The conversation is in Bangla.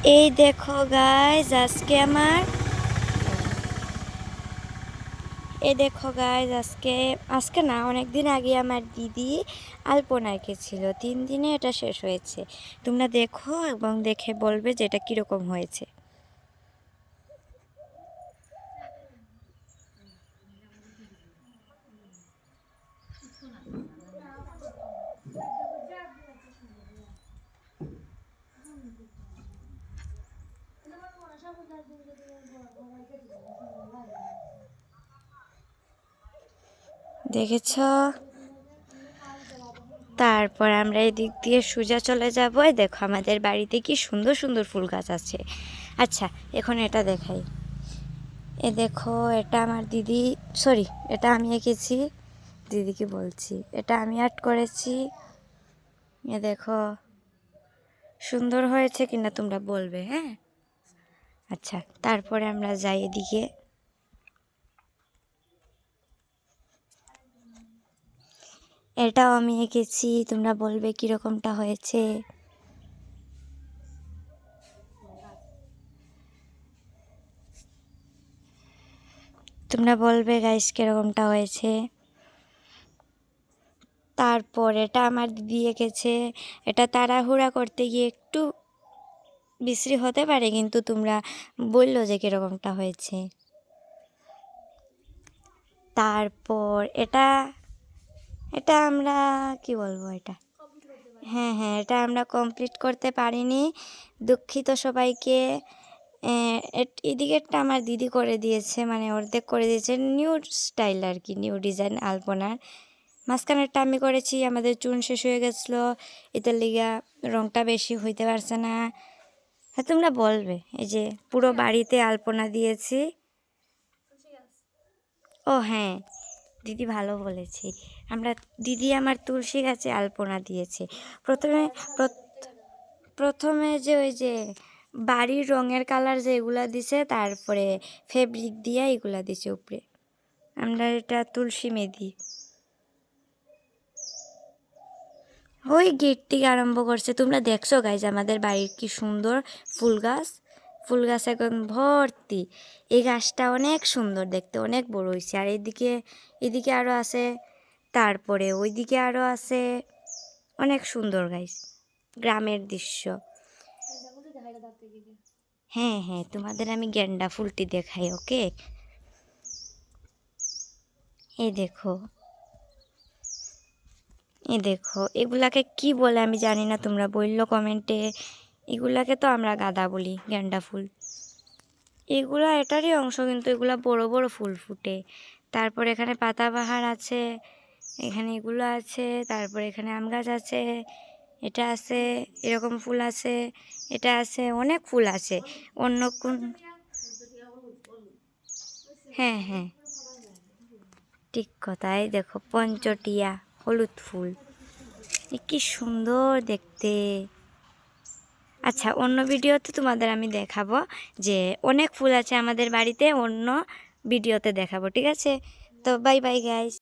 এই দেখো গাইজ আজকে আমার আজকে আজকে না অনেক দিন আগে আমার দিদি আলপনা এঁকেছিল 3 দিনে এটা শেষ হয়েছে। তোমরা দেখো এবং দেখে বলবে যে এটা কীরকম হয়েছে। দেখেছ? তারপর আমরা এই দিক দিয়ে সোজা চলে যাব। এই দেখো আমাদের বাড়িতে কি সুন্দর সুন্দর ফুল গাছ আছে। আচ্ছা, এখন এটা দেখাই। এ দেখো, এটা আমার দিদি, সরি, এটা আমি এঁকেছি, দিদিকে বলছি, এটা আমি আর্ট করেছি। এ দেখো সুন্দর হয়েছে কিনা তোমরা বলবে, হ্যাঁ? আচ্ছা, তারপরে আমরা যাই এদিকে। এটাও আমি এঁকেছি, তোমরা বলবে কীরকমটা হয়েছে। তোমরা বলবে গাইস কীরকমটা হয়েছে। তারপর এটা আমার দিদি এঁকেছে। এটা তাড়াহুড়া করতে গিয়ে একটু বিশ্রী হতে পারে, কিন্তু তোমরা বললো যে কীরকমটা হয়েছে। তারপর এটা এটা আমরা কি বলবো, এটা হ্যাঁ হ্যাঁ এটা আমরা কমপ্লিট করতে পারিনি, দুঃখিত সবাইকে। এদিকেরটা আমার দিদি করে দিয়েছে, মানে অর্ধেক করে দিয়েছে, নিউ স্টাইল আর কি, নিউ ডিজাইন আলপনার। মাঝখানেরটা আমি করেছি, আমাদের চুন শেষ হয়ে গেছিলো, এটার লিগা রঙটা বেশি হইতে পারছে না। হ্যাঁ, তোমরা বলবে। এই যে পুরো বাড়িতে আলপনা দিয়েছি। ও হ্যাঁ, দিদি ভালো বলেছি, দিদি আমার তুলসী গাছে আলপনা দিয়েছে। প্রথমে প্রথমে যে ওই যে বাড়ির রঙের কালার যে এগুলা দিছে, তারপরে ফেব্রিক দিয়ে এগুলা দিছে উপরে। আমরা এটা তুলসী মেদি। ওই গেট থেকে আরম্ভ করছে। তোমরা দেখছো গাইজ আমাদের বাড়ির কি সুন্দর ফুল গাছ এখন ভর্তি। এই গাছটা অনেক সুন্দর দেখতে, অনেক বড় হয়েছে। আর এদিকে আরও আছে, তারপরে ওইদিকে আরও আছে। অনেক সুন্দর গাইজ, গ্রামের দৃশ্য। হ্যাঁ হ্যাঁ, তোমাদের আমি গেন্দা ফুলটি দেখাই, ওকে? এই দেখো, এগুলাকে কি বলে আমি জানি না, তোমরা বললো কমেন্টে। এগুলাকে তো আমরা গাঁদা বলি, গেন্দা ফুল। এগুলা এটারই অংশ, কিন্তু এগুলা বড় বড় ফুল ফুটে। তারপর এখানে পাতাবাহার আছে, এখানে এগুলো আছে, তারপর এখানে আম গাছ আছে, এটা আছে, এরকম ফুল আছে, এটা আছে, অনেক ফুল আছে। অন্য কোন, হ্যাঁ হ্যাঁ ঠিক কথাই। দেখো পঞ্চটিয়া হলুদ ফুল, কি সুন্দর দেখতে। আচ্ছা, অন্য ভিডিওতে তোমাদের আমি দেখাবো যে অনেক ফুল আছে আমাদের বাড়িতে, অন্য ভিডিওতে দেখাবো, ঠিক আছে? তো বাই বাই গাইস।